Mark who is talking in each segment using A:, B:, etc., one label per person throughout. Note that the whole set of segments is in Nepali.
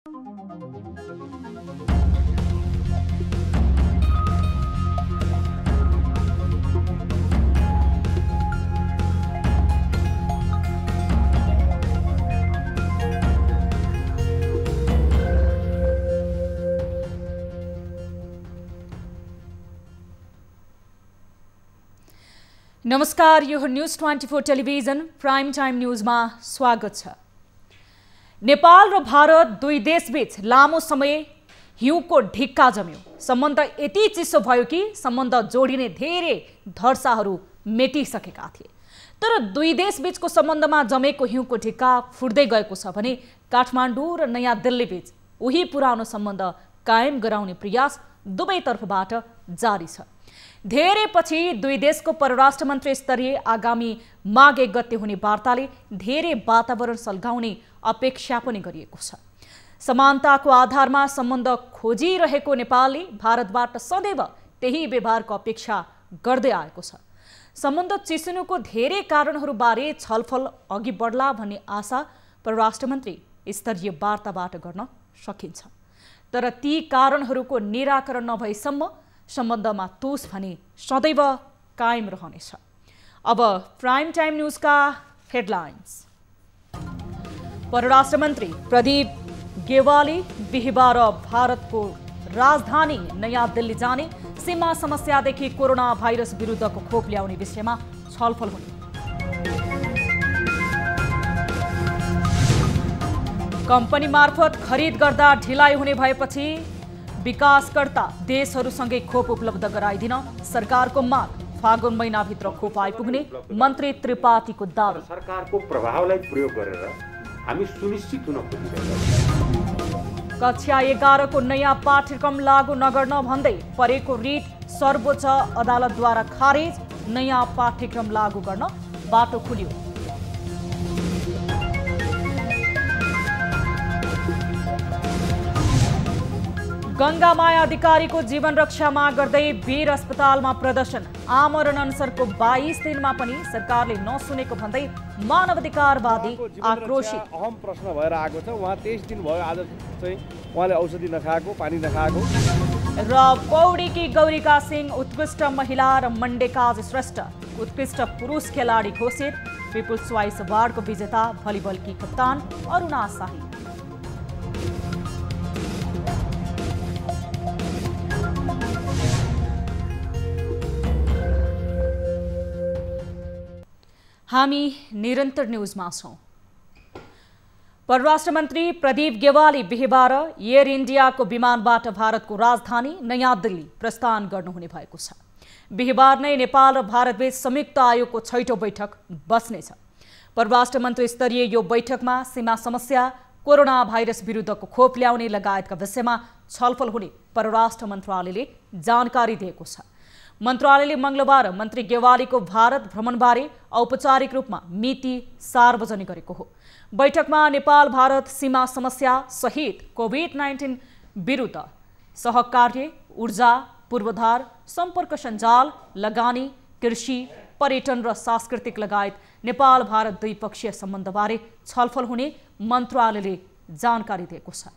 A: नमस्कार, यो न्यूज 24 टेलिभिजन प्राइम टाइम न्यूजमा स्वागत छ। नेपाल र भारत दुई देशबीच लामो समय हिउँको ढिक्का जम्यो। सम्बन्ध यति चिसो भयो कि सम्बन्ध जोडिने धेरै धर्साहरू मेटिसकेका थिए। तर दुई देशबीचको सम्बन्धमा जमेको हिउँको ढिक्का फुट्दै गएको छ भने काठमाडौँ र नयाँ दिल्लीबीच उही पुरानो सम्बन्ध कायम गराउने प्रयास दुवैतर्फबाट जारी छ। धेरै पछि दुई देशको परराष्ट्र मन्त्री स्तरीय आगामी माघ 1 गते हुने वार्ताले धेरै वातावरण सल्काउने अपेक्षा पनि गरिएको छ। समानताको आधारमा सम्बन्ध खोजिरहेको नेपालले भारतबाट सदैव त्यही व्यवहारको अपेक्षा गर्दै आएको छ। सम्बन्ध चिसिनुको धेरै कारणहरूबारे छलफल अघि बढ्ला भन्ने आशा परराष्ट्र मन्त्री स्तरीय वार्ताबाट गर्न सकिन्छ। तर ती कारणहरूको निराकरण नभएसम्म सम्बन्धमा तोस भने सदैव कायम रहनेछ। अब प्राइम टाइम न्यूजका हेडलाइन्स। परराष्ट्र मन्त्री प्रदीप गेवाली बिहिबार भारतको राजधानी नयाँ दिल्ली जाने, सीमा समस्यादेखि कोरोना भाइरस विरुद्धको खोप ल्याउने विषयमा छलफल हुने। कम्पनी मार्फत खरिद गर्दा ढिलाइ हुने भएपछि विकासकर्ता देशहरूसँगै खोप उपलब्ध गराइदिन सरकारको माग। फागुन महिनाभित्र खोप आइपुग्ने मन्त्री त्रिपाठीको दावी।
B: सरकारको प्रभावलाई प्रयोग गरेर हामी सुनिश्चित हुन खोजिरहेका छौँ।
A: कक्षा 11 को नयाँ पाठ्यक्रम लागू नगर्न भन्दै परेको रिट सर्वोच्च अदालतद्वारा खारेज। नयाँ पाठ्यक्रम लागू गर्न बाटो खुल्यो। गंगामाया अधिकारीको जीवन रक्षा माग गर्दै वीर अस्पतालमा प्रदर्शन। आमरण अनसरको 22 दिनमा पनि सरकारले नसुनेको भन्दै मानवाधिकारवादी आक्रोशित।
C: अहम प्रश्न भएर आएको छ। उहाँ 23 दिन भयो आज चाहिँ उहाँले औषधि नखाएको, पानी नखाएको।
A: र पौडीकी गौरीका सिंह उत्कृष्ट महिला र मण्डेकाज श्रेष्ठ उत्कृष्ट पुरुष खेलाडी घोषित। पिपुल्स चोइस अवार्डको विजेता भलिबलकी कप्तान अरुणा शाही। हामी निरन्तर न्यूजमा छौं। परराष्ट्र मन्त्री प्रदीप गेवाली बिहिबार एयर इन्डियाको विमानबाट भारतको राजधानी नयाँ दिल्ली प्रस्थान गर्नुहुने भएको छ। बिहिबार नै नेपाल र भारतबीच संयुक्त आयोगको 6औं बैठक बस्नेछ। परराष्ट्र मन्त्री स्तरीय यो बैठकमा सीमा समस्या, कोरोना भाइरस विरुद्धको खोप ल्याउने लगायतका विषयमा छलफल हुने परराष्ट्र मन्त्रालयले जानकारी दिएको छ। मन्त्रालयले मंगलबार मन्त्री गेवालीको भारत भ्रमणबारे औपचारिक रूपमा मिति सार्वजनिक गरेको हो। बैठकमा नेपाल भारत सीमा समस्या सहित कोभिड-19 विरुद्ध सहकार्य, ऊर्जा, पूर्वाधार, सम्पर्क सञ्जाल, लगानी, कृषि, पर्यटन र सांस्कृतिक लगायत नेपाल भारत द्विपक्षीय सम्बन्धबारे छलफल हुने मन्त्रालयले जानकारी दिएको छ।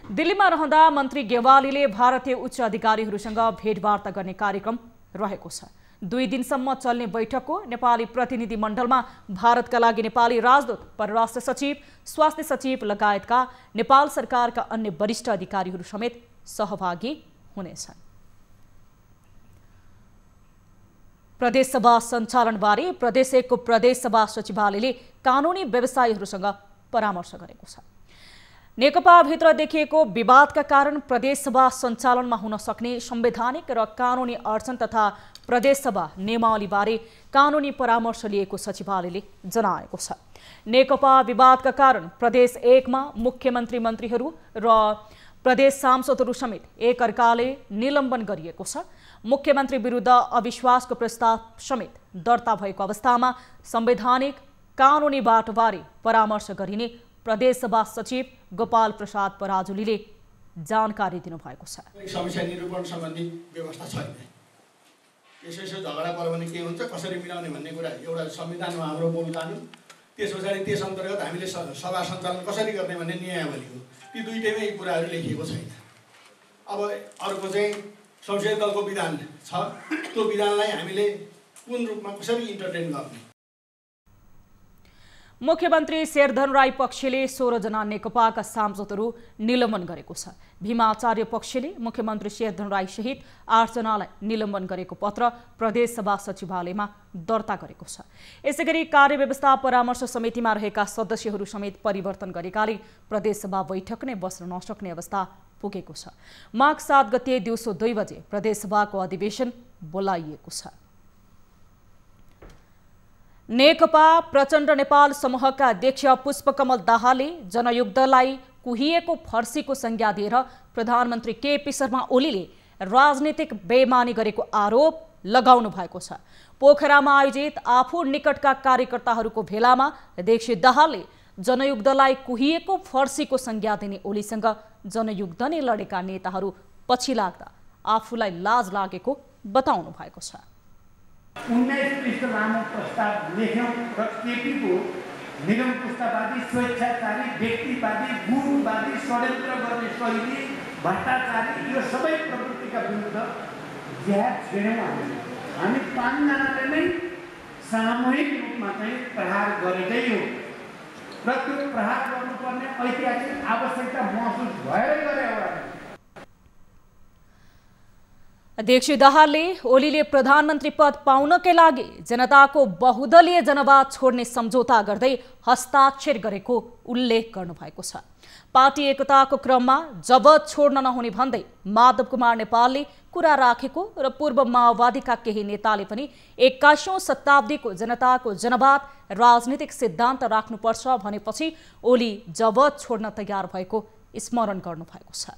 A: दिल्लीमा रहँदा मन्त्री गेवालीले भारतीय उच्च अधिकारीहरूसँग भेटवार्ता गर्ने कार्यक्रम रहेको छ। 2 दिनसम्म चल्ने बैठकको नेपाली प्रतिनिधि मण्डलमा भारतका लागि नेपाली राजदूत, परराष्ट्र सचिव, स्वास्थ्य सचिव लगायतका नेपाल सरकारका अन्य वरिष्ठ अधिकारीहरू समेत सहभागी हुनेछन्। प्रदेशसभा सञ्चालनबारे प्रदेश 1 को प्रदेशसभा सचिवालयले कानुनी व्यवसायीहरूसँग परामर्श गरेको छ। नेकपाभित्र देखिएको विवादका कारण प्रदेशसभा सञ्चालनमा हुन सक्ने संवैधानिक र कानुनी अडचन तथा प्रदेशसभा नियमावलीबारे कानुनी परामर्श लिएको सचिवालयले जनाएको छ। नेकपा विवादका कारण प्रदेश 1 मा मुख्यमन्त्री, मन्त्रीहरू र प्रदेश सांसदहरू समेत एकअर्काले निलम्बन गरिएको छ। मुख्यमन्त्री विरुद्ध अविश्वासको प्रस्ताव समेत दर्ता भएको अवस्थामा संवैधानिक कानुनी बाटोबारे परामर्श गरिने प्रदेशसभा सचिव गोपाल प्रसाद पराजुलीले जानकारी दिनुभएको छ।
D: समस्या निरूपण सम्बन्धी व्यवस्था छैन। यसो झगडा पर्यो भने के हुन्छ, कसरी मिलाउने भन्ने कुरा एउटा संविधानमा हाम्रो मूल कानुन, त्यस पछाडि त्यस अन्तर्गत हामीले सभा सञ्चालन कसरी गर्ने भन्ने नियमावली हो। ती दुईटैमा यी कुराहरू लेखिएको छैन। अब अर्को चाहिँ संसदीय दलको विधान छ, त्यो विधानलाई हामीले कुन रूपमा कसरी इन्टरटेन गर्ने।
A: मुख्यमन्त्री शेरधन राई पक्षले 16 जना नेकपाका सांसदहरू निलम्बन गरेको छ। भीमाचार्य पक्षले मुख्यमन्त्री शेरधन राई सहित 8 जनालाई निलम्बन गरेको पत्र प्रदेशसभा सचिवालयमा दर्ता गरेको छ। यसैगरी कार्यव्यवस्था परामर्श समितिमा रहेका सदस्यहरू समेत परिवर्तन गरेकाले प्रदेशसभा बैठक नै बस्न नसक्ने अवस्था पुगेको छ। माघ 7 गते दिउँसो 2 बजे प्रदेशसभाको अधिवेशन बोलाइएको छ। नेकपा प्रचण्ड नेपाल समूहका अध्यक्ष पुष्पकमल दाहालले जनयुद्धलाई कुहिएको फर्सीको संज्ञा दिएर प्रधानमन्त्री केपी शर्मा ओलीले राजनीतिक बेइमानी गरेको आरोप लगाउनु भएको छ। पोखरामा आयोजित आफू निकटका कार्यकर्ताहरूको भेलामा अध्यक्ष दाहालले जनयुद्धलाई कुहिएको फर्सीको संज्ञा दिने ओलीसँग जनयुद्ध नै लडेका नेताहरू पछि लाग्दा आफूलाई लाज लागेको बताउनु भएको छ।
E: 19 पृष्ठ लामो प्रस्ताव लेख्यौं र केपीको निरङ्कुशतावादी, स्वेच्छाचारी, व्यक्तिवादी, गुटवादी, षड्यन्त्र गर्ने शैली, भ्रष्टाचारी यो सबै प्रवृत्तिका विरुद्ध ज्याद छेड्यौं। हामी 5 जनाले नै सामूहिक रूपमा चाहिँ प्रहार गरेकै हो र त्यो प्रहार गर्नुपर्ने ऐतिहासिक आवश्यकता महसुस भएरै गरे हो।
A: अध्यक्ष दाहालले ओलीले प्रधानमन्त्री पद पाउनकै लागि जनताको बहुदलीय जनवाद छोड्ने सम्झौता गर्दै हस्ताक्षर गरेको उल्लेख गर्नुभएको छ। पार्टी एकताको क्रममा जब छोड्न नहुने भन्दै माधव कुमार नेपालले कुरा राखेको र पूर्व माओवादीका केही नेताले पनि 21औं शताब्दीको जनताको जनवाद राजनीतिक सिद्धान्त राख्नुपर्छ भनेपछि ओली जब छोड्न तयार भएको स्मरण गर्नुभएको छ।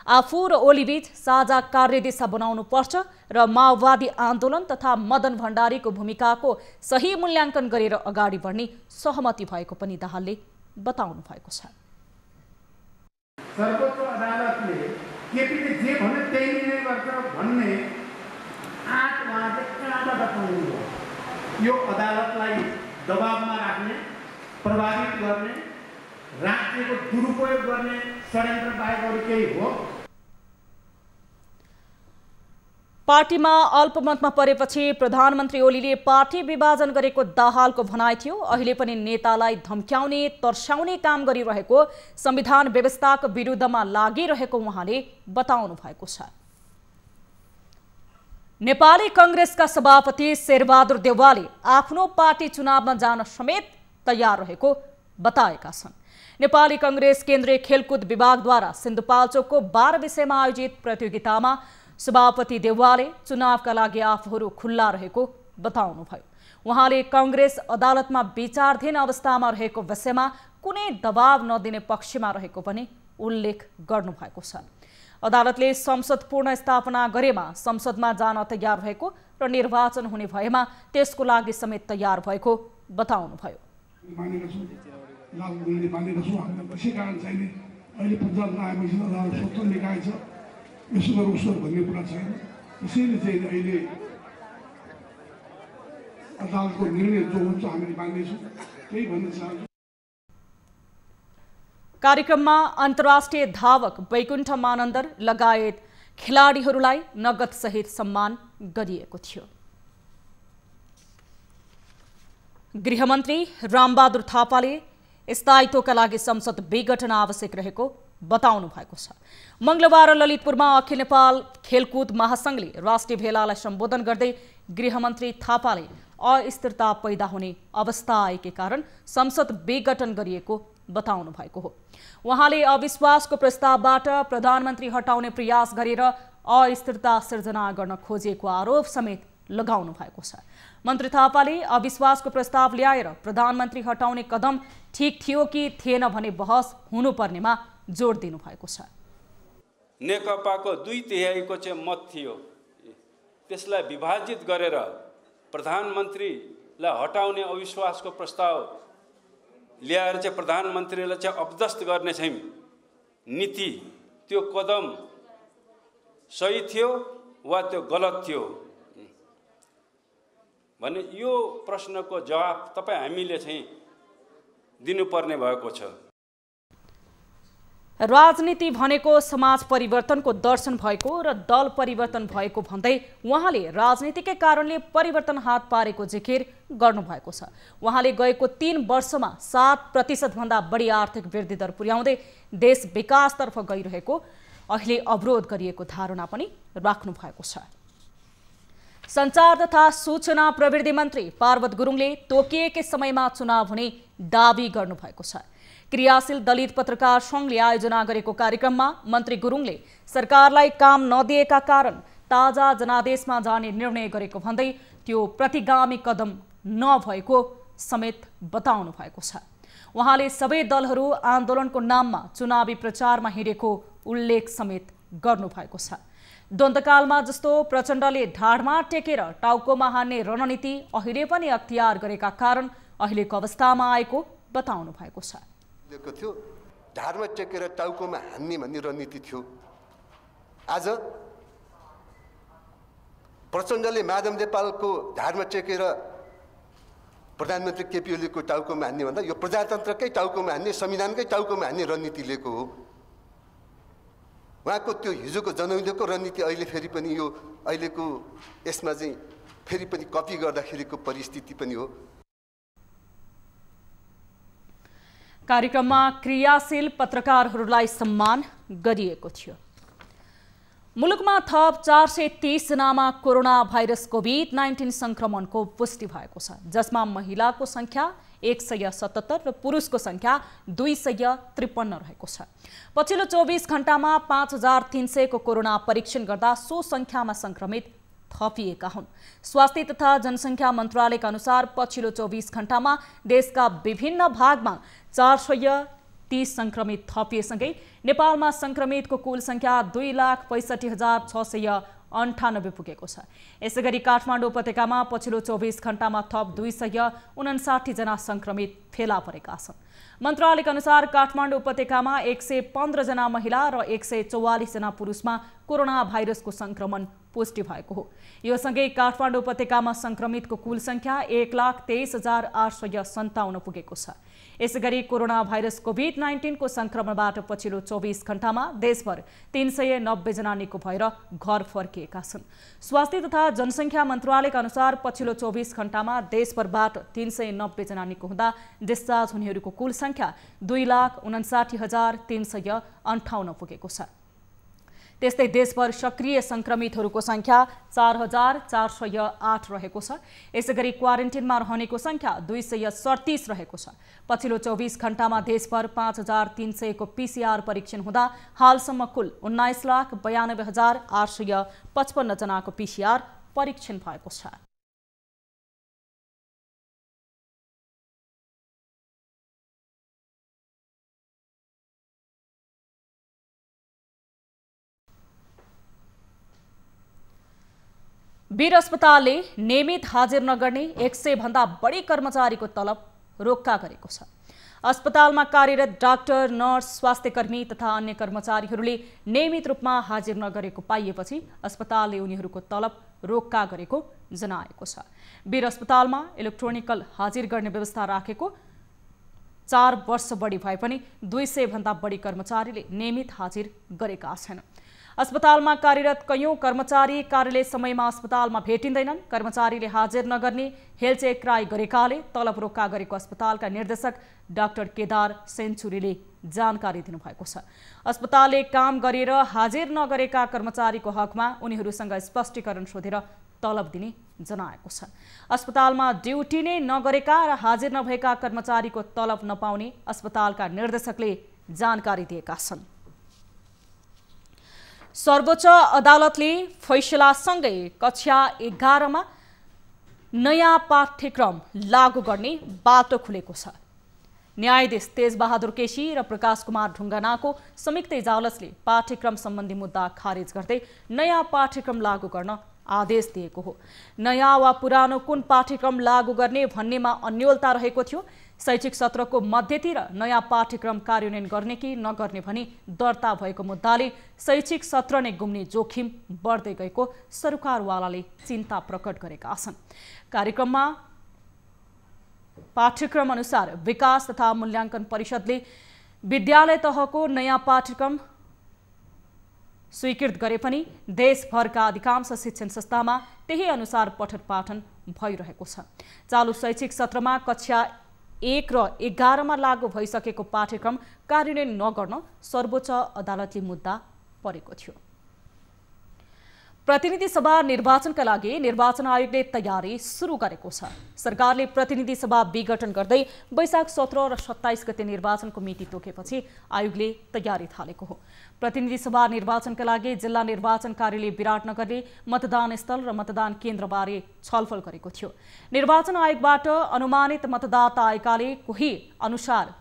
A: आफू र ओलीबीच साझा कार्यदिशा बनाउनु पर्छ र माओवादी आन्दोलन तथा मदन भण्डारीको भूमिकाको सही मूल्याङ्कन गरेर अगाडि बढ्ने सहमति भएको पनि दाहालले बताउनु भएको छ।
E: सर्वोच्च अदालतले केपीले जे भने त्यही निर्णय गर्छ भन्ने आँट उहाँले कहाँबाट पाउनुभयो? यो अदालतलाई दबावमा राख्ने, प्रभावित गर्ने, राज्यको दुरुपयोग गर्ने षड्यन्त्र बाहेक अरू केही हो?
A: पार्टीमा अल्पमतमा परेपछि प्रधानमन्त्री ओलीले पार्टी विभाजन गरेको दाहालको भनाइ थियो। अहिले पनि नेतालाई धम्क्याउने, तर्साउने काम गरिरहेको संविधान व्यवस्थाको विरुद्धमा लागिरहेको उहाँले बताउनु भएको छ। नेपाली कांग्रेसका सभापति शेरबहादुर देउवाले आफ्नो पार्टी चुनावमा जान समेत तयार रहेको बताएका छन्। नेपाली कांग्रेस केन्द्रीय खेलकुद विभागद्वारा सिन्धुपाल्चोकको 12 विषयमा आयोजित प्रतियोगितामा सभापति देउवाले चुनावका लागि आफूहरू खुल्ला रहेको बताउनुभयो। उहाँले कांग्रेस अदालतमा विचाराधीन अवस्थामा रहेको विषयमा कुनै दबाव नदिने पक्षमा रहेको पनि उल्लेख गर्नुभएको छ। अदालतले संसद पूर्ण स्थापना गरेमा संसदमा जान तयार भएको र निर्वाचन हुने भएमा त्यसको लागि समेत तयार भएको बताउनुभयो।
F: यसो गरौँ उसो भन्ने कुरा छैन। त्यसैले चाहिँ अहिले अदालतको निर्णय जो हुन्छ हामीले मान्नेछौँ, त्यही भन्न चाहन्छु।
A: कार्यक्रममा अन्तर्राष्ट्रिय धावक वैकुण्ठ मानन्दर लगायत खेलाडीहरूलाई नगद सहित सम्मान गरिएको थियो। गृहमन्त्री रामबहादुर थापाले स्थायित्वका लागि संसद विघटन आवश्यक रहेको बताउनु भएको छ। मंगलबार ललितपुरमा अखिल नेपाल खेलकुद महासंघले राष्ट्रिय भेलालाई सम्बोधन गर्दै गृहमन्त्री थापाले अस्थिरता पैदा हुने अवस्था आएकै कारण संसद विघटन गरिएको बताउनु भएको हो। उहाँले अविश्वासको प्रस्तावबाट प्रधानमन्त्री हटाउने प्रयास गरेर अस्थिरता सिर्जना गर्न खोजेको आरोप समेत लगाउनु भएको छ। मन्त्री थापाले अविश्वासको प्रस्ताव ल्याएर प्रधानमन्त्री हटाउने कदम ठीक थियो कि थिएन भने बहस हुनुपर्नेमा जोड दिनु भएको छ।
G: नेकपाको 2/3 चाहिँ मत थियो, त्यसलाई विभाजित गरेर प्रधानमन्त्रीलाई हटाउने अविश्वासको प्रस्ताव ल्याएर चाहिँ प्रधानमन्त्रीलाई चाहिँ अपदस्थ गर्ने चाहिँ नीति, त्यो कदम सही थियो वा त्यो गलत थियो भने यो प्रश्नको जवाफ तपाईँ हामीले चाहिँ दिनुपर्ने भएको छ।
A: राजनीति भनेको समाज परिवर्तनको दर्शन भएको र दल परिवर्तन भएको भन्दै उहाँले राजनीतिकै कारणले परिवर्तन हात पारेको जिकिर गर्नुभएको छ। उहाँले गएको 3 वर्षमा 7% भन्दा बढी आर्थिक वृद्धि दर पुर्याउँदै देश विकासतर्फ गइरहेको अहिले अवरोध गरिएको धारणा पनि राख्नु भएको छ। सञ्चार तथा सूचना प्रविधि मन्त्री पार्वत गुरुङले तोकिएकै समयमा चुनाव हुने दावी गर्नुभएको छ। क्रियाशील दलित पत्रकार संघले आयोजना गरेको कार्यक्रममा मन्त्री गुरुङले सरकारलाई काम नदिएका कारण ताजा जनादेशमा जाने निर्णय गरेको भन्दै त्यो प्रतिगामी कदम नभएको समेत बताउनु भएको छ। उहाँले सबै दलहरू आन्दोलनको नाममा चुनावी प्रचारमा हिँडेको उल्लेख समेत गर्नुभएको छ। द्वन्द्वकालमा जस्तो प्रचण्डले ढाडमा टेकेर टाउकोमा हान्ने रणनीति अहिले पनि अख्तियार गरेका कारण अहिलेको अवस्थामा आएको बताउनु भएको छ।
H: थियो ढाडमा टेकेर टाउकोमा हान्ने भन्ने रणनीति थियो। आज प्रचण्डले माधव नेपालको ढाडमा टेकेर प्रधानमन्त्री केपी ओलीको टाउकोमा हान्ने भन्दा यो प्रजातन्त्रकै टाउकोमा हान्ने, संविधानकै टाउकोमा हान्ने रणनीति लिएको हो। उहाँको त्यो हिजोको जनौधको रणनीति अहिले फेरि पनि यो अहिलेको यसमा चाहिँ फेरि पनि कपी गर्दाखेरिको परिस्थिति पनि हो।
A: कार्यक्रममा क्रियाशील पत्रकारहरूलाई सम्मान गरिएको थियो। मुलुकमा थप 430 जनामा कोरोना भाइरस कोभिड-19 संक्रमणको पुष्टि भएको छ, जसमा महिलाको संख्या 177 र पुरुषको संख्या 253 रहेको छ। पछिल्लो 24 घण्टामा 5300 को कोरोना परीक्षण गर्दा सो संख्यामा संक्रमित थपिएका हुन्। स्वास्थ्य तथा जनसङ्ख्या मन्त्रालयका अनुसार पछिल्लो 24 घण्टामा देशका विभिन्न भागमा 430 संक्रमित थपिएसँगै नेपालमा संक्रमितको कुल संख्या 2,65,698 पुगेको छ। यसैगरी काठमाडौँ उपत्यकामा पछिल्लो 24 घण्टामा थप 259 जना संक्रमित फेला परेका छन्। मन्त्रालयका अनुसार काठमाडौँ उपत्यकामा 115 जना महिला र 144 जना पुरुषमा कोरोना भाइरसको संक्रमण पुष्टि भएको हो। यो सँगै काठमाडौँ उपत्यकामा संक्रमितको कुल संख्या 1,23,857 पुगेको छ। यसैगरी कोरोना भाइरस कोभिड-19 को संक्रमणबाट पछिल्लो 24 घण्टामा देशभर 390 जना निको भएर घर फर्किएका छन्। स्वास्थ्य तथा जनसङ्ख्या मन्त्रालयका अनुसार पछिल्लो 24 घण्टामा देशभरबाट 390 जना निको हुँदा डिस्चार्ज हुनेहरूको कुल संख्या 2,59,358 पुगेको छ। त्यस्तै देशभर सक्रिय संक्रमितहरूको संख्या 4,408 रहेको छ। यसैगरी क्वारेन्टिनमा रहनेको संख्या 237 रहेको छ। पछिल्लो 24 घण्टामा देशभर 5,300 को PCR परीक्षण हुँदा हालसम्म कुल 19,92,855 जनाको PCR परीक्षण भएको छ। वीर अस्पतालले नियमित हाजिर नगर्ने 100 भन्दा बढी कर्मचारीको तलब रोक्का गरेको छ। अस्पतालमा कार्यरत डाक्टर, नर्स, स्वास्थ्यकर्मी तथा अन्य कर्मचारीहरूले नियमित रूपमा हाजिर नगरेको पाइएपछि अस्पतालले उनीहरूको तलब रोक्का गरेको जनाएको छ। वीर अस्पतालमा इलेक्ट्रोनिकल हाजिर गर्ने व्यवस्था राखेको 4 वर्ष बढी भए पनि 200 भन्दा बढी कर्मचारीले नियमित हाजिर गरेका छैनन्। अस्पतालमा कार्यरत कयौं कर्मचारी कार्यालय समयमा अस्पतालमा भेटिँदैनन्। कर्मचारीले हाजिर नगर्ने हेलचेक क्राई गरेकाले तलब रोक्का गरेको अस्पतालका निर्देशक डाक्टर केदार सेन्चुरीले जानकारी दिनुभएको छ। अस्पतालले काम गरेर हाजिर नगरेका कर्मचारीको हकमा उनीहरूसँग स्पष्टीकरण सोधेर तलब दिने जनाएको छ। अस्पतालमा ड्युटी नै नगरेका र हाजिर नभएका कर्मचारीको तलब नपाउने अस्पतालका निर्देशकले जानकारी दिएका छन्। सर्वोच्च अदालतले फैसलासँगै कक्षा 11 मा नयाँ पाठ्यक्रम लागू गर्ने बाटो खुलेको छ। न्यायाधीश तेजबहादुर केसी र प्रकाश कुमार ढुङ्गानाको संयुक्त इजलासले पाठ्यक्रम सम्बन्धी मुद्दा खारेज गर्दै नयाँ पाठ्यक्रम लागू गर्न आदेश दिएको हो। नयाँ वा पुरानो कुन पाठ्यक्रम लागू गर्ने भन्नेमा अन्योलता रहेको थियो। शैक्षिक सत्रको मध्यतिर नयाँ पाठ्यक्रम कार्यान्वयन गर्ने कि नगर्ने भनी दर्ता भएको मुद्दाले शैक्षिक सत्र नै गुम्ने जोखिम बढ्दै गएको सरकारवालाले चिन्ता प्रकट गरेका छन्। कार्यक्रममा पाठ्यक्रम अनुसार विकास तथा मूल्याङ्कन परिषदले विद्यालय तहको नयाँ पाठ्यक्रम स्वीकृत गरे पनि देशभरका अधिकांश शिक्षण संस्थामा त्यही अनुसार पठन पाठन भइरहेको छ। चालु शैक्षिक सत्रमा कक्षा 1 र 11 मा लागू भइसकेको पाठ्यक्रम कार्यान्वयन नगर्न सर्वोच्च अदालतले मुद्दा परेको थियो। प्रतिनिधि सभा निर्वाचनका लागि निर्वाचन आयोगले तयारी सुरु गरेको छ। सरकारले प्रतिनिधि सभा विघटन गर्दै वैशाख 17 र 27 गते निर्वाचनको मिति तोकेपछि आयोगले तयारी थालेको हो। प्रतिनिधि सभा निर्वाचनका लागि जिल्ला निर्वाचन कार्यालय विराटनगरले मतदान स्थल र मतदान केन्द्रबारे छलफल गरेको थियो। निर्वाचन आयोगबाट अनुमानित मतदाता आएकाले कोही अनुसार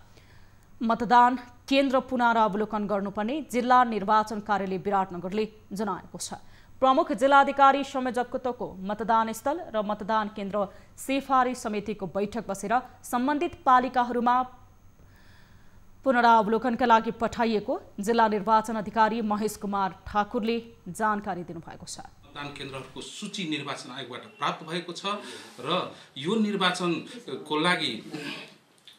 A: मतदान केन्द्र पुनरावलोकन गर्नुपर्ने जिल्ला निर्वाचन कार्यालय विराटनगरले जनाएको छ। प्रमुख जिल्लाधिकारी संयोजकत्वको मतदान स्थल र मतदान केन्द्र सिफारिस समितिको बैठक बसेर सम्बन्धित पालिकाहरूमा पुनरावलोकनका लागि पठाइएको जिल्ला निर्वाचन अधिकारी महेश कुमार ठाकुरले जानकारी दिनुभएको छ।
I: मतदान केन्द्रहरूको सूची निर्वाचन आयोगबाट प्राप्त भएको छ र यो निर्वाचनको लागि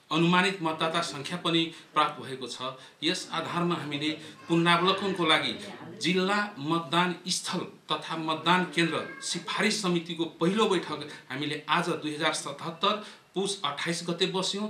I: अनुमानित मतदाता संख्या पनि प्राप्त भएको छ। यस आधारमा हामीले पुनरावलोकनको लागि जिल्ला मतदान स्थल तथा मतदान केन्द्र सिफारिस समितिको पहिलो बैठक हामीले आज 2077 पुस 28 गते बस्यौं।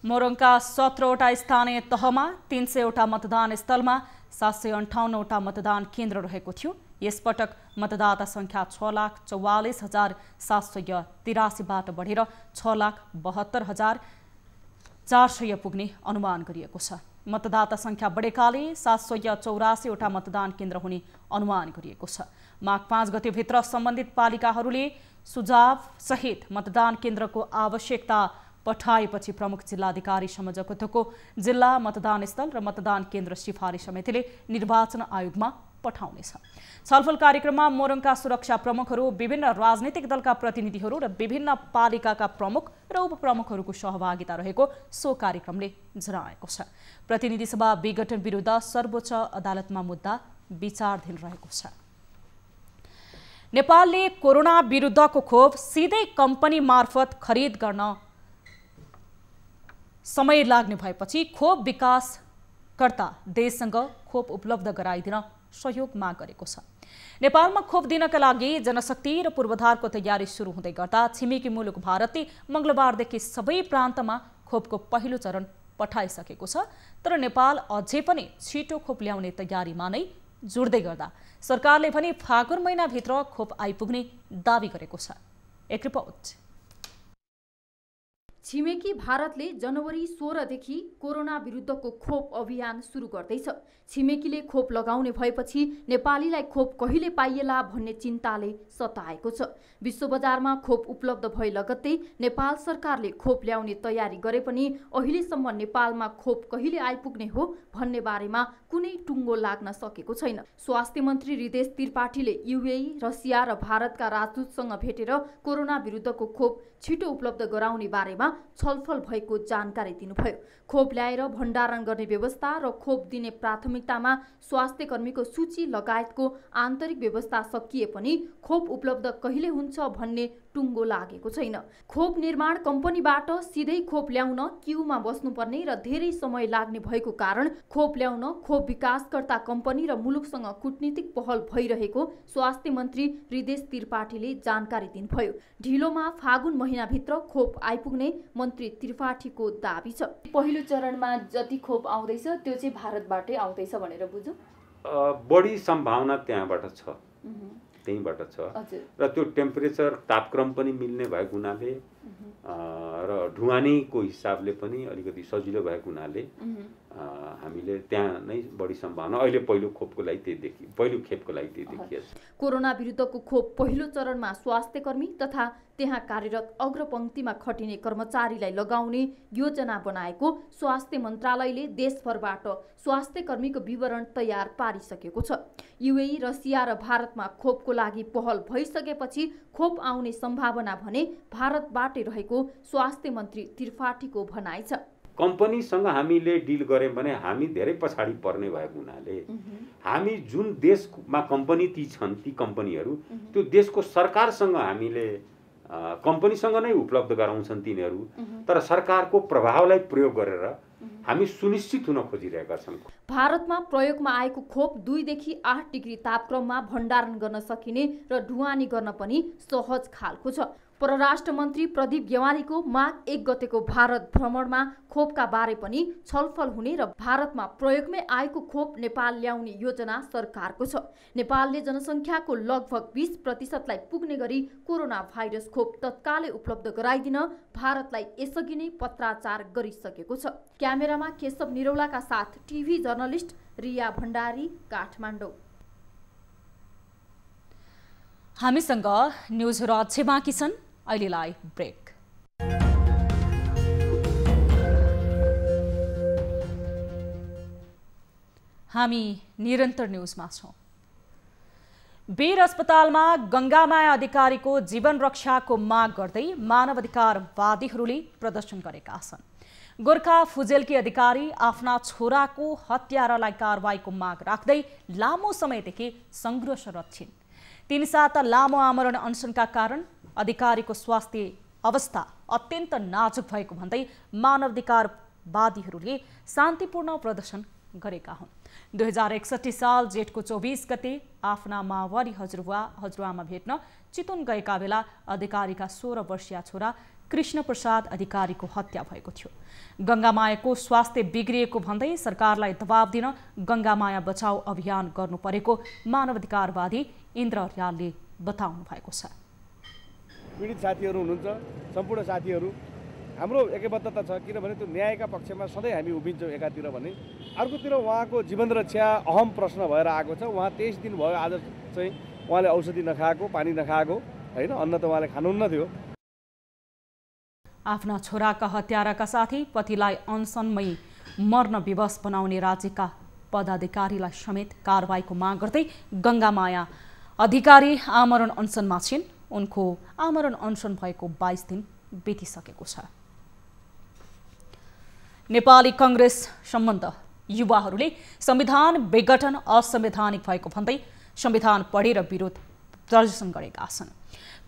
A: मोरङका 17 वटा स्थानीय तहमा 300 वटा मतदान स्थलमा 758 वटा मतदान केन्द्र रहेको थियो। यसपटक मतदाता संख्या 6,44,783 बाट बढेर 6,72,400 पुग्ने अनुमान गरिएको छ। मतदाता संख्या बढेकाले 784 वटा मतदान केन्द्र हुने अनुमान गरिएको छ। माघ 5 गतेभित्र सम्बन्धित पालिकाहरूले सुझाव सहित मतदान केन्द्रको आवश्यकता पठाएपछि प्रमुख जिल्लाधिकारी संयोजकत्वको जिल्ला मतदान स्थल र मतदान केन्द्र सिफारिस समितिले निर्वाचन आयोगमा पठाउनेछ। छलफल कार्यक्रममा मोरङका सुरक्षा प्रमुखहरू, विभिन्न राजनीतिक दलका प्रतिनिधिहरू र विभिन्न पालिकाका प्रमुख र उपप्रमुखहरूको सहभागिता रहेको सो कार्यक्रमले जनाएको छ। प्रतिनिधि सभा विघटन विरुद्ध सर्वोच्च अदालतमा मुद्दा विचाराधीन रहेको छ। नेपालले कोरोना विरुद्धको खोप सिधै कम्पनी मार्फत खरिद गर्न समय लाग्ने भएपछि खोप विकासकर्ता देशसँग खोप उपलब्ध गराइदिन सहयोग माग गरेको छ। नेपालमा खोप दिनका लागि जनशक्ति र पूर्वाधारको तयारी सुरु हुँदै गर्दा छिमेकी मुलुक भारतले मंगलबारदेखि सबै प्रान्तमा खोपको पहिलो चरण पठाइसकेको छ। तर नेपाल अझै पनि छिटो खोप ल्याउने तयारीमा नै जुट्दै गर्दा सरकारले पनि फागुन महिनाभित्र खोप आइपुग्ने दावी गरेको छ। एक रिपोर्ट।
J: छिमेकी भारतले जनवरी 16 देखि कोरोना विरुद्धको खोप अभियान सुरु गर्दैछ। छिमेकीले खोप लगाउने भएपछि नेपालीलाई खोप कहिले पाइएला भन्ने चिन्ताले सताएको छ। विश्व बजारमा खोप उपलब्ध भए लगत्तै नेपाल सरकारले खोप ल्याउने तयारी गरे पनि अहिलेसम्म नेपालमा खोप कहिले आइपुग्ने हो भन्ने बारेमा कुनै टुङ्गो लाग्न सकेको छैन। स्वास्थ्य मन्त्री हृदेश त्रिपाठीले युएई, रसिया र भारतका राजदूतसँग भेटेर कोरोना विरुद्धको खोप छिटो उपलब्ध गराउने बारेमा छलफल भएको जानकारी दिनुभयो। खोप ल्याएर भण्डारण गर्ने व्यवस्था र खोप दिने प्राथमिकतामा स्वास्थ्य कर्मीको सूची लगायतको आन्तरिक व्यवस्था सकिए पनि खोप उपलब्ध कहिले हुन्छ भन्ने टुङ्गो लागेको छैन। खोप निर्माण कम्पनीबाट सिधै खोप ल्याउन क्यूमा बस्नुपर्ने र धेरै समय लाग्ने भएको कारण खोप ल्याउन खोप विकासकर्ता कम्पनी र मुलुकसँग कूटनीतिक पहल भइरहेको स्वास्थ्य मन्त्री हृदेश त्रिपाठीले जानकारी दिनुभयो। ढिलोमा फागुन महिनाभित्र खोप आइपुग्ने मन्त्री त्रिपाठीको दाबी छ। पहिलो चरणमा जति खोप आउँदैछ त्यो चाहिँ भारतबाटै आउँदैछ भनेर बुझौँ।
B: बढी सम्भावना त्यहाँबाट छ, त्यहीँबाट छ र त्यो टेम्परेचर तापक्रम पनि मिल्ने भएको हुनाले र ढुवानीको हिसाबले पनि अलिकति सजिलो भएको हुनाले हामीले त्यहाँ नै बढी सम्भावना अहिले पहिलो खेपको लागि त्यही देखिएको छ।
J: कोरोना विरुद्धको खोप पहिलो चरणमा स्वास्थ्य कर्मी तथा त्यहाँ कार्यरत अग्रपंक्तिमा खटिने कर्मचारीलाई लगाउने योजना बनाएको स्वास्थ्य मन्त्रालयले देशभरबाट स्वास्थ्य कर्मीको विवरण तयार पारिसकेको छ। युएई, रसिया र भारतमा खोपको लागि पहल भइसकेपछि खोप आउने सम्भावना भने भारतबाटै रहेको स्वास्थ्य मन्त्री त्रिपाठीको भनाइ छ।
B: कम्पनीसँग हामीले डिल गर्यौं भने हामी धेरै पछाडी पर्ने भएको हुनाले हामी जुन देशमा कम्पनी ती छन् ती कम्पनीहरू त्यो देशको सरकारसँग हामीले कम्पनीसँग नै उपलब्ध गराउँछन् तिनीहरू, तर सरकारको प्रभावलाई प्रयोग गरेर हामी सुनिश्चित हुन खोजिरहेका छौँ।
J: भारतमा प्रयोगमा आएको खोप 2 देखि 8 डिग्री तापक्रममा भण्डारण गर्न सकिने र ढुवानी गर्न पनि सहज खालको छ। परराष्ट्र मन्त्री प्रदीप गेवालीको माघ 1 गतेको भारत भ्रमणमा खोपका बारे पनि छलफल हुने र भारतमा प्रयोगमै आएको खोप नेपाल ल्याउने योजना सरकारको छ। नेपालले जनसङ्ख्याको लगभग 20% पुग्ने गरी कोरोना भाइरस खोप तत्कालै उपलब्ध गराइदिन भारतलाई यसअघि नै पत्राचार गरिसकेको छ। क्यामेरामा केशव निरौलाका साथ टिभी जर्नलिस्ट रिया भण्डारी, काठमाडौँ।
A: हामीसँग न्युजहरू अझै बाँकी छन्, अहिलेलाई ब्रेक। हामी निरन्तर न्युजमा छौँ। वीर अस्पतालमा गङ्गामाया अधिकारीको जीवन रक्षाको माग गर्दै मानवाधिकारवादीहरूले प्रदर्शन गरेका छन्। गोर्खा फुजेलकी अधिकारी आफ्ना छोराको हत्यारालाई कारवाहीको माग राख्दै लामो समयदेखि सङ्घर्षरत छिन्। 3 साता लामो आमरण अनसनका कारण अधिकारीको स्वास्थ्य अवस्था अत्यन्त नाजुक भएको भन्दै मानवाधिकारवादीहरूले शान्तिपूर्ण प्रदर्शन गरेका हुन्। 2061 साल जेठको 24 गते आफ्ना माओवादी हजुरआमा भेट्न चितवन गएका बेला अधिकारीका 16 वर्षीय छोरा कृष्ण प्रसाद अधिकारीको हत्या भएको थियो। गङ्गामायाको स्वास्थ्य बिग्रिएको भन्दै सरकारलाई दबाब दिन गङ्गामाया बचाऊ अभियान गर्नु परेको मानवाधिकारवादी इन्द्र अर्यालले बताउनु भएको छ।
C: पीडित साथीहरू हुनुहुन्छ, सम्पूर्ण साथीहरू हाम्रो एकबद्धता छ, किनभने त्यो न्यायका पक्षमा सधैँ हामी उभिन्छौँ एकातिर भने, अर्कोतिर उहाँको जीवन रक्षा अहम प्रश्न भएर आएको छ। उहाँ 23 दिन भयो आज चाहिँ उहाँले औषधि नखाएको, पानी नखाएको होइन, अन्न त उहाँले खानुहुन्न थियो।
A: आफ्ना छोराका हत्याराका साथै पतिलाई अनसनमै मर्न विवश बनाउने राज्यका पदाधिकारीलाई समेत कारवाहीको माग गर्दै गङ्गामाया अधिकारी आमरण अनसनमा छिन्। उनको आमरण अनसन भएको 22 दिन बितिसकेको छ। नेपाली कांग्रेस सम्बन्ध युवाहरूले संविधान विघटन असंवैधानिक भएको भन्दै संविधान पढेर विरोध प्रदर्शन गरेका छन्।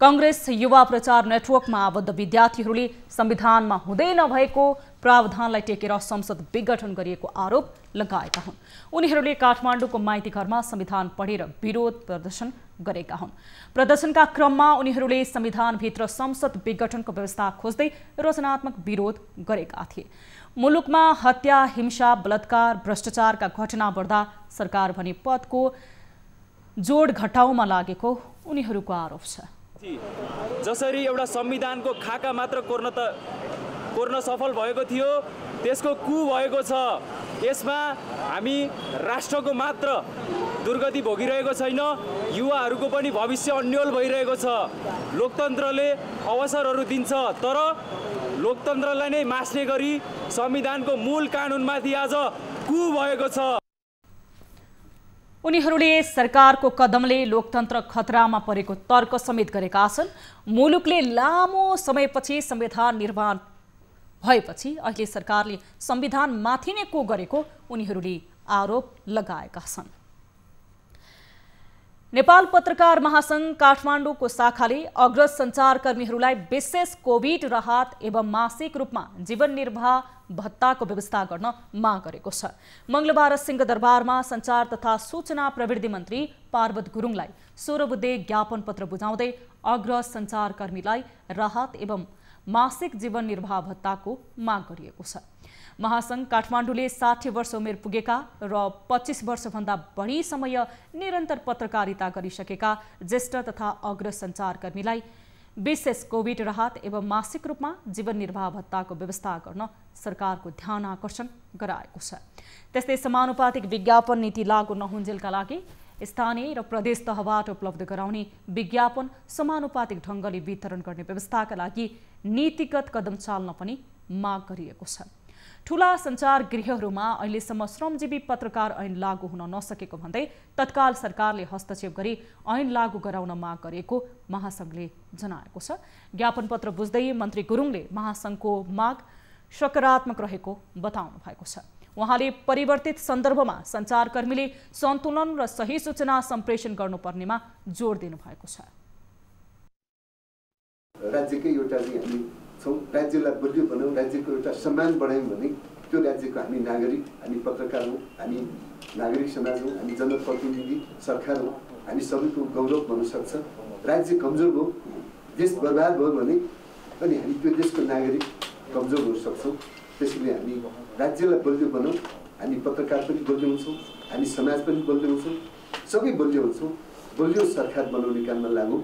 A: कांग्रेस युवा प्रचार नेटवर्कमा आबद्ध विद्यार्थीहरूले संविधानमा हुँदै नभएको प्रावधानलाई टेकेर संसद विघटन गरिएको आरोप लगाएका हुन्। उनीहरूले काठमाडौँको माइती घरमा संविधान पढेर विरोध प्रदर्शन गरेका हुन्। प्रदर्शनका क्रममा उनीहरूले संविधानभित्र संसद विघटनको व्यवस्था खोज्दै रचनात्मक विरोध गरेका थिए। मुलुकमा हत्या, हिंसा, बलात्कार, भ्रष्टाचारका घटना बढ्दा सरकार भने पदको जोड घटाउमा लागेको उनीहरूको आरोप छ।
K: जसरी एउटा संविधानको खाका मात्र कोर्न सफल भएको थियो, त्यसको कु भएको छ। यसमा हामी राष्ट्रको मात्र दुर्गति भोगिरहेको छैन, युवाहरूको पनि भविष्य अन्यल भइरहेको छ। लोकतन्त्रले अवसरहरू दिन्छ, तर लोकतन्त्रलाई नै मास्ने गरी संविधानको मूल कानुनमाथि आज कु भएको छ।
A: उनीहरूले सरकारको कदमले लोकतन्त्र खतरामा परेको तर्क समेत गरेका छन्। मुलुकले लामो समयपछि संविधान निर्माण भएपछि अहिले सरकारले संविधानमाथि नै को गरेको उनीहरूले आरोप लगाएका छन्। नेपाल पत्रकार महासंघ काठमाडौँको शाखाले अग्रज सञ्चारकर्मीहरूलाई विशेष कोभिड राहत एवं मासिक रूपमा जीवन निर्वाह भत्ताको व्यवस्था गर्न माग गरेको छ। मंगलबार सिंहदरबारमा सञ्चार तथा सूचना प्रविधि मन्त्री पार्वत गुरुङलाई 16 बुँदे ज्ञापन पत्र बुझाउँदै अग्रज सञ्चारकर्मीलाई राहत एवं मासिक जीवन निर्वाह भत्ताको माग गरिएको छ। महासंघ काठमाडौँले 60 वर्ष उमेर पुगेका र 25 वर्षभन्दा बढी समय निरन्तर पत्रकारिता गरिसकेका ज्येष्ठ तथा अग्रज सञ्चारकर्मीलाई विशेष कोभिड राहत एवं मासिक रूपमा जीवन निर्वाह भत्ताको व्यवस्था गर्न सरकारको ध्यान आकर्षण गराएको छ। त्यस्तै समानुपातिक विज्ञापन नीति लागू नहुन्जेलका लागि स्थानीय र प्रदेश तहबाट उपलब्ध गराउने विज्ञापन समानुपातिक ढङ्गले वितरण गर्ने व्यवस्थाका लागि नीतिगत कदम चाल्न पनि माग गरिएको छ। ठूला सञ्चार गृहहरूमा अहिलेसम्म श्रमजीवी पत्रकार ऐन लागू हुन नसकेको भन्दै तत्काल सरकारले हस्तक्षेप गरी ऐन लागू गराउन माग गरेको महासंघले जनाएको छ। ज्ञापन पत्र बुझ्दै मन्त्री गुरुङले महासंघको माग सकारात्मक रहेको बताउनु भएको छ। उहाँले परिवर्तित सन्दर्भमा सञ्चारकर्मीले सन्तुलन र सही सूचना सम्प्रेषण गर्नुपर्नेमा जोड दिनु भएको छ।
H: राज्यकै एउटा चाहिँ हामी छौँ। राज्यलाई बलियो बनाऊँ, राज्यको एउटा सम्मान बढायौँ भने त्यो राज्यको हामी नागरिक, हामी पत्रकार हौँ, हामी नागरिक समाज हौँ, हामी जनप्रतिनिधि सरकार हौँ, हामी सबैको गौरव बन्न सक्छ। राज्य कमजोर भयो, देश बर्बाद भयो भने अनि हामी त्यो देशको नागरिक कमजोर हुन सक्छौँ। त्यसैले हामी राज्यलाई बलियो बनाऊँ, हामी पत्रकार पनि बलियो हुन्छौँ, हामी समाज पनि बलियो हुन्छौँ, सबै बलियो हुन्छौँ, बलियो सरकार बनाउने काममा लागौँ।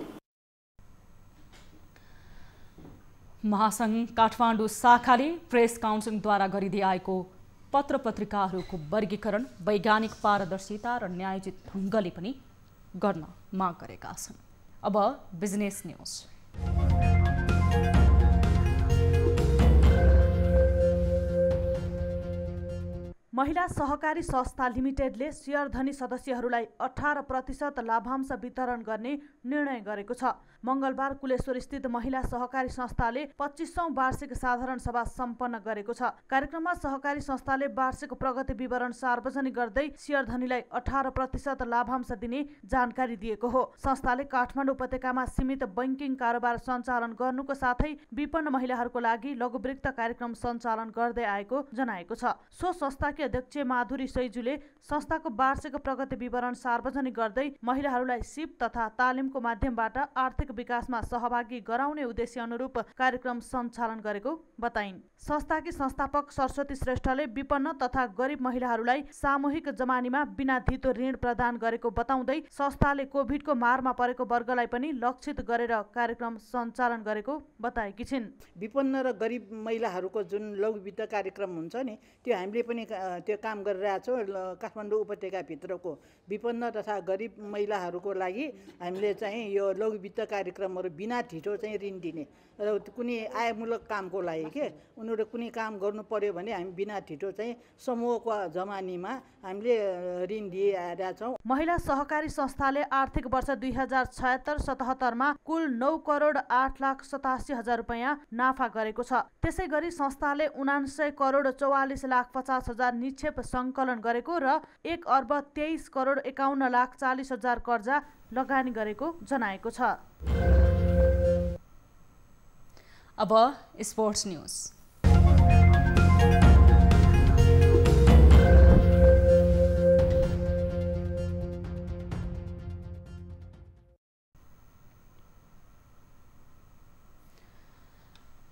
A: महासंघ काठमाडौँ शाखाले प्रेस काउन्सिलद्वारा गरिँदै आएको पत्र पत्रिकाहरूको वर्गीकरण वैज्ञानिक पारदर्शिता र न्यायोचित ढङ्गले पनि गर्न माग गरेका छन्। अब बिजनेस न्यूज।
L: महिला सहकारी संस्था लिमिटेडले शेयरधनी सदस्यहरूलाई 18% लाभांश वितरण गर्ने निर्णय गरेको छ। मंगलबार कुलेश्वर स्थित महिला सहकारी संस्थाले 25औं वार्षिक साधारण सभा सम्पन्न गरेको छ। कार्यक्रममा सहकारी संस्थाले वार्षिक प्रगति विवरण सार्वजनिक गर्दै शेयरधनीलाई 18% लाभांश दिने जानकारी दिएको हो। संस्थाले काठमाडौँ उपत्यकामा सीमित बैंकिङ कारोबार सञ्चालन गर्नुको साथै विपन्न महिलाहरूको लागि लघुवृत्त कार्यक्रम सञ्चालन गर्दै आएको जनाएको छ। सो संस्थाकी अध्यक्ष माधुरी सैजुले संस्थाको वार्षिक प्रगति विवरण सार्वजनिक गर्दै महिलाहरूलाई सिप तथा तालिमको माध्यमबाट आर्थिक विकासमा सहभागी गराउने उद्देश्य अनुरूप कार्यक्रम सञ्चालन गरेको बताइन्। संस्थाकी संस्थापक सरस्वती श्रेष्ठले विपन्न तथा गरिब महिलाहरूलाई सामूहिक जमानीमा बिना धितो ऋण प्रदान गरेको बताउँदै संस्थाले कोभिडको मारमा परेको वर्गलाई पनि लक्षित गरेर कार्यक्रम सञ्चालन गरेको बताएकी छिन्।
M: विपन्न र गरिब महिलाहरूको जुन लघुवित्त कार्यक्रम हुन्छ नि, त्यो हामीले पनि त्यो काम गरिरहेछौँ। काठमाडौँ उपत्यकाभित्रको विपन्न तथा गरिब महिलाहरूको लागि हामीले चाहिँ यो लघुवित्त कार्यक्रमहरू बिना ढिटो चाहिँ ऋण दिने र कुनै आयमूलक कामको लागि के उनीहरू कुनै काम गर्नु पर्यो भने हामी बिना ढिटो चाहिँ समूहको जमानीमा हामीले ऋण दिइरहेका छौँ।
L: महिला सहकारी संस्थाले आर्थिक वर्ष 2076-77 मा कुल 9,08,87,000 रुपैयाँ नाफा गरेको छ। त्यसै गरी संस्थाले 49,44,50,000 निक्षेप सङ्कलन गरेको र 1,23,51,40,000 कर्जा लगानी गरेको जनाएको छ।
A: अब स्पोर्ट्स न्यूज।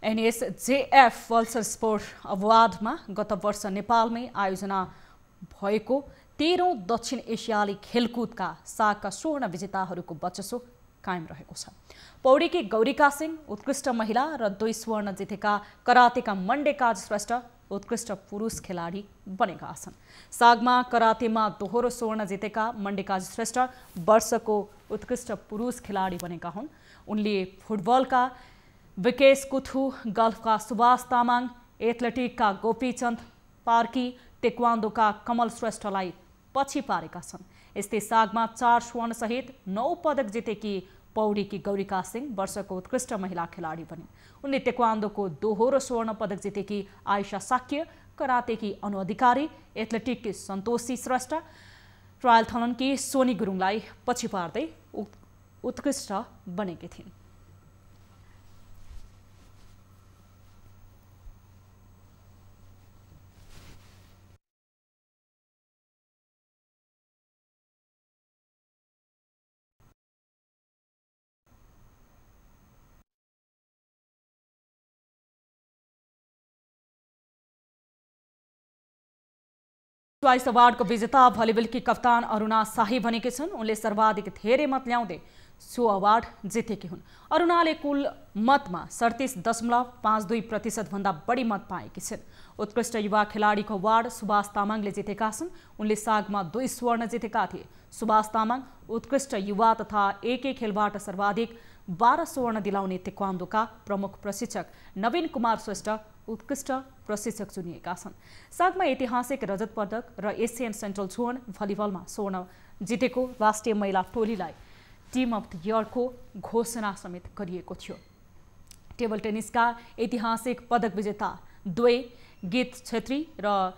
A: एनएसजेएफ वल्सर स्पोर्ट अवार्डमा गत वर्ष नेपालमै आयोजना भएको 13औं दक्षिण एसियाली खेलकुदका सागका स्वर्ण विजेताहरूको वर्चस्व कायम रहेको छ। पौडीकी गौरिका सिंह उत्कृष्ट महिला र 2 स्वर्ण जितेका करातेका मण्डेकाज श्रेष्ठ उत्कृष्ट पुरुष खेलाडी बनेका छन्। सागमा करातेमा दोहोरो स्वर्ण जितेका मण्डेकाज श्रेष्ठ वर्षको उत्कृष्ट पुरुष खेलाडी बनेका हुन्। उनले फुटबलका विकेश कुथु, गल्फका सुभाष तामाङ, एथलेटिकका गोपीचन्द पार्की, टेक्वान्डोका कमल श्रेष्ठलाई पछि पारेका छन्। यस्तै सागमा 4 स्वर्ण सहित 9 पदक जितेकी पौडीकी गौरिका सिंह वर्षको उत्कृष्ट महिला खेलाडी बने। उनले टेक्वान्डोको दोहोरो स्वर्ण पदक जितेकी आयशा साक्य, करातेकी अनु अधिकारी, एथलेटिककी सन्तोषी श्रेष्ठ, ट्रायलथलनकी सोनी गुरुङलाई पछि पार्दै उत्कृष्ट बनेकी थिइन्। ट्वाइस अवार्डको विजेता भलिबलकी कप्तान अरुणा शाही बनेकी छन्। उनले सर्वाधिक धेरै मत ल्याउँदै सो अवार्ड जितेकी हुन्। अरुणाले कुल मतमा 37.52% भन्दा बढी मत पाएकी छिन्। उत्कृष्ट युवा खेलाडीको अवार्ड सुभाष तामाङले जितेका छन्। उनले सागमा 2 स्वर्ण जितेका थिए। सुभाष तामाङ उत्कृष्ट युवा तथा एकै खेलबाट सर्वाधिक 12 स्वर्ण दिलाउने तेक्वान्डोका प्रमुख प्रशिक्षक नवीन कुमार श्रेष्ठ उत्कृष्ट प्रशिक्षक चुनिएका छन्। सागमा ऐतिहासिक रजत पदक र एसियन सेन्ट्रल जोन भलिबलमा स्वर्ण जितेको राष्ट्रिय महिला टोलीलाई टिम अफ द इयरको घोषणा समेत गरिएको थियो। टेबल टेनिसका ऐतिहासिक पदक विजेता द्वै गीत छेत्री र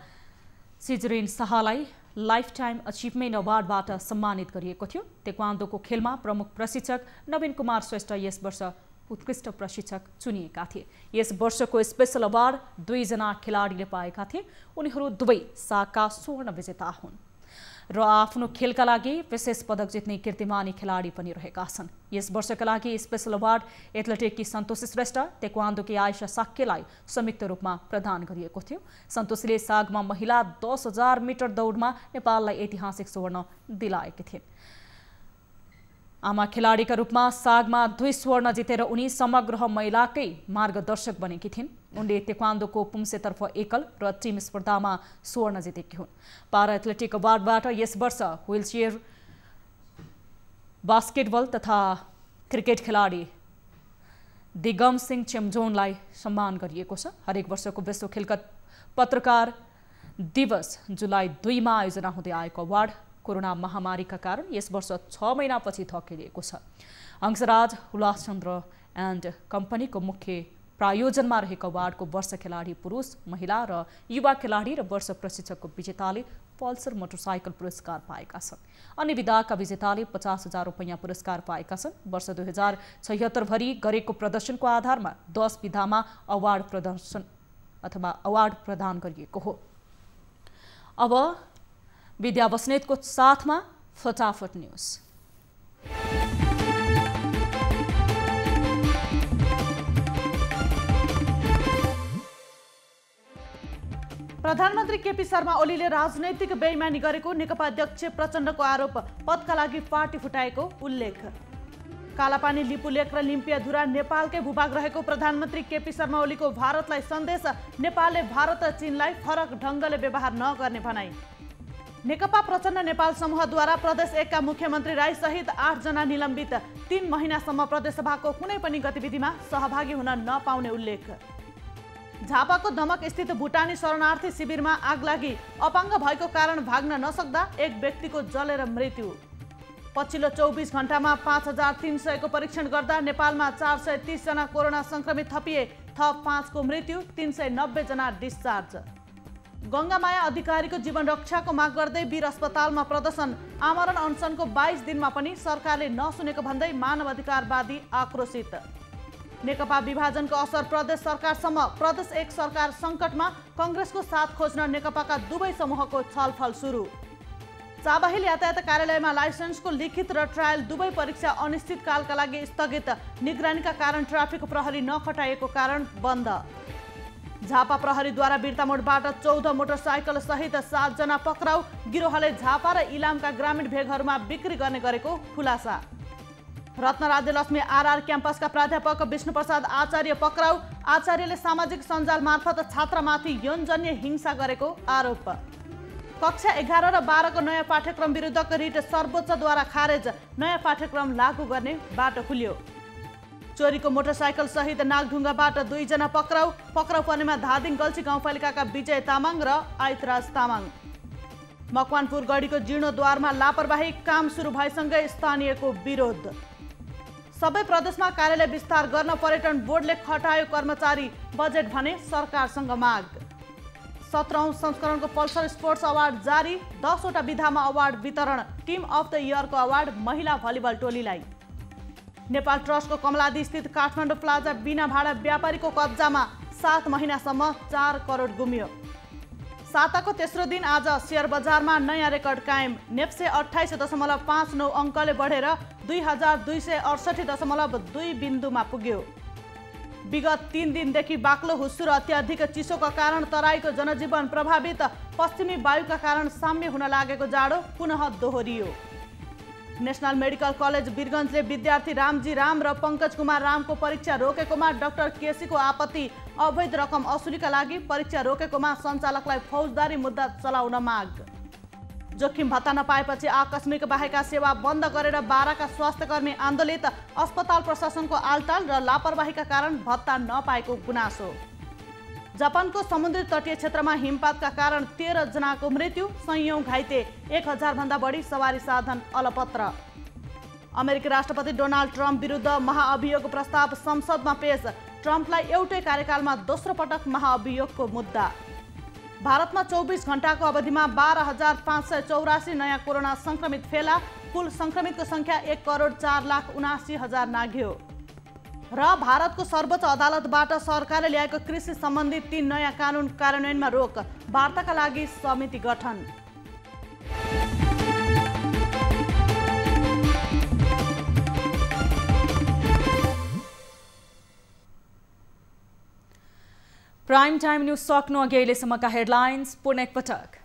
A: सिजरिन शाहलाई लाइफ टाइम अचिभमेन्ट अवार्डबाट सम्मानित गरिएको थियो। तेक्वान्डोको खेलमा प्रमुख प्रशिक्षक नवीन कुमार श्रेष्ठ यस वर्ष उत्कृष्ट प्रशिक्षक चुनिएका थिए। यस वर्षको स्पेशल अवार्ड 2 जना खेलाडीले पाएका थिए। उनीहरू दुवै साका स्वर्ण विजेता हुन् र आफ्नो खेलका लागि विशेष पदक जित्ने कीर्तिमानी खेलाडी पनि रहेका छन्। यस वर्षका लागि स्पेशल अवार्ड एथलेटिककी सन्तोषी श्रेष्ठ, तेक्वान्डोकी आयशा साक्यलाई संयुक्त रूपमा प्रदान गरिएको थियो। सन्तोषीले सागमा महिला 10,000 मिटर दौडमा नेपाललाई ऐतिहासिक स्वर्ण दिलाएकी थिइन्। आमा खेलाडीका रूपमा सागमा 2 स्वर्ण जितेर उनी समग्र महिलाकै मार्गदर्शक बनेकी थिइन्। उनले तेक्वान्डोको पुम्सेतर्फ एकल र टिम स्पर्धामा स्वर्ण जितेकी हुन्। पारा एथलेटिक अवार्डबाट यस वर्ष व्हीलचेयर, बास्केटबल तथा क्रिकेट खेलाडी दिगम सिंह चेम्जोनलाई सम्मान गरिएको छ। हरेक वर्षको विश्व खेलकुद पत्रकार दिवस जुलाई 2 मा आयोजना हुँदै आएको अवार्ड कोरोना महामारीका कारण यस वर्ष 6 महिनापछि थकिएको छ। हंसराज हुलासचन्द्र एन्ड कम्पनीको मुख्य प्रायोजनमा रहेको अवार्डको वर्ष खेलाडी पुरुष, महिला र युवा खेलाडी र वर्ष प्रशिक्षकको विजेताले पल्सर मोटरसाइकल पुरस्कार पाएका छन्। अन्य विधाका विजेताले 50,000 रुपैयाँ पुरस्कार पाएका छन्। वर्ष 2076 भरि गरेको प्रदर्शनको आधारमा 10 विधामा अवार्ड प्रदान गरिएको हो। अब विद्या बस्नेतको साथमा फटाफट न्यूज।
L: प्रधानमन्त्री केपी शर्मा ओलीले राजनैतिक बेइमानी गरेको नेकपा अध्यक्ष प्रचण्डको आरोप, पदका लागि पार्टी फुटाएको उल्लेख। कालापानी, लिपुलेक र लिम्पियाधुरा नेपालकै भूभाग रहेको प्रधानमन्त्री केपी शर्मा ओलीको भारतलाई सन्देश, नेपालले भारत र चीनलाई फरक ढङ्गले व्यवहार नगर्ने भनाई। नेकपा प्रचण्ड नेपाल समूहद्वारा प्रदेश 1 का मुख्यमन्त्री राई सहित 8 जना निलम्बित, 3 महिनासम्म प्रदेशसभाको कुनै पनि गतिविधिमा सहभागी हुन नपाउने उल्लेख। झापाको दमक स्थित भुटानी शरणार्थी शिविरमा आगलागी, अपाङ्ग भएको कारण भाग्न नसक्दा एक व्यक्तिको जलेर मृत्यु। पछिल्लो 24 घण्टामा 5,300 को परीक्षण गर्दा नेपालमा 430 जना कोरोना संक्रमित थपिए, थप 5 को मृत्यु, 390 जना डिस्चार्ज। गङ्गामाया अधिकारीको जीवन रक्षाको माग गर्दै वीर अस्पतालमा प्रदर्शन, आमरण अनसनको 22 दिनमा पनि सरकारले नसुनेको भन्दै मानवाधिकारवादी आक्रोशित। नेकपा विभाजनको असर प्रदेश सरकारसम्म, प्रदेश 1 सरकार सङ्कटमा, कङ्ग्रेसको साथ खोज्न नेकपाका दुवै समूहको छलफल सुरु। चाबहिल यातायात कार्यालयमा लाइसेन्सको लिखित र ट्रायल दुवै परीक्षा अनिश्चितकालका लागि स्थगित, निगरानीका कारण ट्राफिक प्रहरी नखटाइएको कारण बन्द। झापा प्रहरीद्वारा बिर्तामोडबाट 14 मोटरसाइकल सहित 7 जना पक्राउ, गिरोहले झापा र इलामका ग्रामीण भेगहरूमा बिक्री गर्ने गरेको खुलासा। रत्न राज्यलक्ष्मी आरआर क्याम्पसका प्राध्यापक विष्णुप्रसाद आचार्य पक्राउ, आचार्यले सामाजिक सञ्जाल मार्फत छात्रमाथि यौनजन्य हिंसा गरेको आरोप। कक्षा 11 र 12 को नयाँ पाठ्यक्रम विरुद्धको रिट सर्वोच्चद्वारा खारेज, नयाँ पाठ्यक्रम लागू गर्ने बाटो खुल्यो। चोरीको मोटरसाइकल सहित नागढुङ्गाबाट 2 जना पक्राउ, पक्राउ पर्नेमा धादिङ गल्छी गाउँपालिकाका विजय तामाङ र आइतराज तामाङ। मकवानपुर गढीको जीर्णोद्वारमा लापरवाही, काम सुरु भएसँगै स्थानीयको विरोध। सबै प्रदेशमा कार्यालय विस्तार गर्न पर्यटन बोर्डले खटायो कर्मचारी, बजेट भने सरकारसँग माग। 17औं संस्करणको पल्सर स्पोर्ट्स अवार्ड जारी, 10 वटा विधामा अवार्ड वितरण, टिम अफ द इयरको अवार्ड महिला भलिबल टोलीलाई। नेपाल ट्रस्टको कमलादी स्थित काठमाडौँ प्लाजा बिना भाडा व्यापारीको कब्जामा, 7 महिनासम्म 4 करोड गुम्यो। साताको तेस्रो दिन आज शेयर बजारमा नयाँ रेकर्ड कायम, नेप्से 28.59 अङ्कले बढेर 2268.2 बिन्दुमा पुग्यो। विगत 3 दिनदेखि बाक्लो हुस्सु र अत्याधिक चिसोका कारण तराईको जनजीवन प्रभावित, पश्चिमी वायुका कारण साम्य हुन लागेको जाडो पुनः दोहोरियो। नेशनल मेडिकल कलेज वीरगञ्जले विद्यार्थी रामजी राम र पङ्कज कुमार रामको परीक्षा रोकेकोमा डाक्टर केसीको आपत्ति, अवैध रकम असुलीका लागि परीक्षा रोकेकोमा सञ्चालकलाई फौजदारी मुद्दा चलाउन माग। जोखिम भत्ता नपाएपछि आकस्मिक बाहेका सेवा बन्द गरेर 12 का स्वास्थ्यकर्मी आन्दोलित, अस्पताल प्रशासनको आलटाल र लापरवाहीका कारण भत्ता नपाएको गुनासो। जापानको समुद्री तटीय क्षेत्रमा हिमपातका कारण 13 जनाको मृत्यु, सयौं घाइते, 1000 भन्दा बढी सवारी साधन अलपत्र। अमेरिकी राष्ट्रपति डोनाल्ड ट्रम्प विरुद्ध महाअभियोग प्रस्ताव संसदमा पेश, ट्रम्पलाई एउटै कार्यकालमा दोस्रो पटक महाअभियोगको मुद्दा। भारतमा 24 घण्टाको अवधिमा 12,584 नयाँ कोरोना संक्रमित फेला, कुल संक्रमितको संख्या 1,04,79,000 नाघ्यो। र भारतको सर्वोच्च अदालतबाट सरकारले ल्याएको कृषि सम्बन्धी 3 नयाँ कानुन कार्यान्वयनमा रोक, वार्ताका लागि समिति गठन।
A: प्राइम टाइम न्यूज सक्नु अघि अहिलेसम्मका हेडलाइन्स पुनः एकपटक।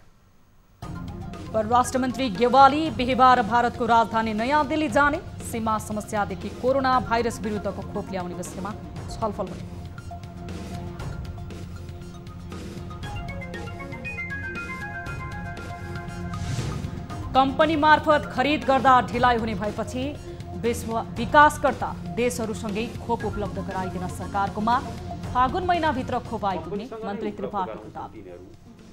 A: परराष्ट्र मन्त्री गेवाली बिहिबार भारतको राजधानी नयाँ दिल्ली जाने, सीमा समस्यादेखि कोरोना भाइरस विरुद्धको खोप ल्याउने विषयमा छलफल हुने। कम्पनी मार्फत खरिद गर्दा ढिलाइ हुने भएपछि विकासकर्ता देशहरूसँगै खोप उपलब्ध गराइदिन सरकारको माग, फागुन महिनाभित्र खोप आइपुग्ने मन्त्री त्रिपाठीको दाबी।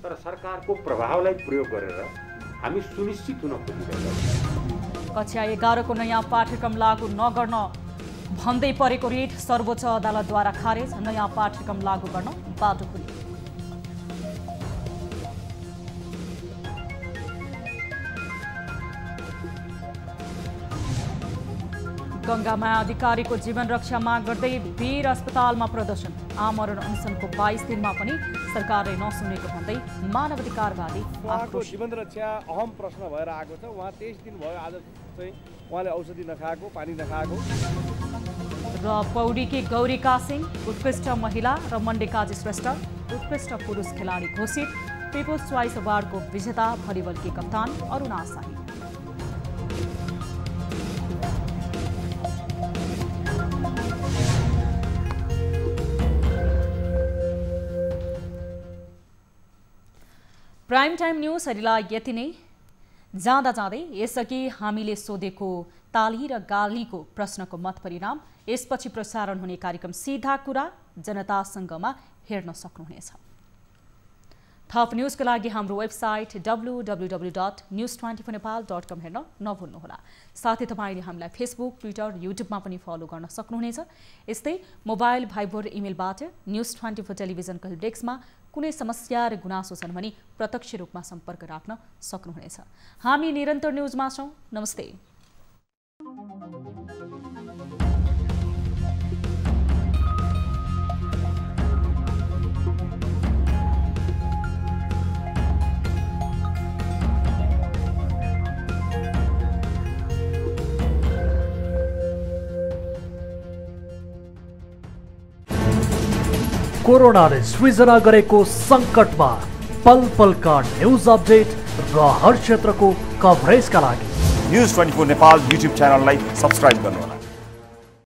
B: तर सरकारको प्रभावलाई प्रयोग गरेर हामी सुनिश्चित हुन खोजिरहेका।
A: कक्षा 11 को नयाँ पाठ्यक्रम लागू नगर्न भन्दै परेको रिट सर्वोच्च अदालतद्वारा खारेज, नयाँ पाठ्यक्रम लागू गर्न बाटो खुल्यो। गंगामाया अधिकारीको जीवन रक्षा माग गर्दै वीर अस्पतालमा प्रदर्शन, आमरण अनसनको 22 दिनमा पनि सरकारले नसुनेको भन्दै मानवाधिकारवादी
C: उहाँको जीवन रक्षा अहम प्रश्न भएर आएको छ। उहाँ 23 दिन भयो आज चाहिँ उहाँले औषधि नखाएको, पानी नखाएको।
A: र पौडीकी गौरीका सिंह उत्कृष्ट महिला र मण्डेकाजी श्रेष्ठ उत्कृष्ट पुरुष खेलाडी घोषित, पिपुल्स च्वाइस अवार्डको विजेता भलिबलकी कप्तान अरुणा शाही। प्राइम टाइम न्यूज हरिलाई यति नै। जाँदा जाँदै यसअघि हामीले सोधेको ताली र गालीको प्रश्नको मत परिणाम, यसपछि प्रसारण हुने कार्यक्रम सीधा कुरा जनतासँगमा हेर्न सक्नुहुनेछ। थप न्यूजका लागि हाम्रो वेबसाइट www.news24nepal.com हेर्न नभुल्नुहोला। साथै तपाईले हामीलाई फेसबुक, ट्विटर, युट्युबमा पनि फलो गर्न सक्नुहुनेछ। यस्तै मोबाइल, भाइबर, इमेलबाट न्यूज24 टेलिभिजनको हेल्पडेस्कमा कुनै समस्या र गुनासो छन् भने प्रत्यक्ष रूपमा सम्पर्क राख्न सक्नुहुनेछ। हामी निरन्तर न्यूजमा छौं। नमस्ते।
N: कोरोनाले सृजना गरेको संकटमा पल पलका न्यूज अपडेट र हर क्षेत्रको कभरेजका लागि
O: न्यूज 24 नेपाल युट्युब च्यानललाई सब्स्क्राइब गर्नुहोला।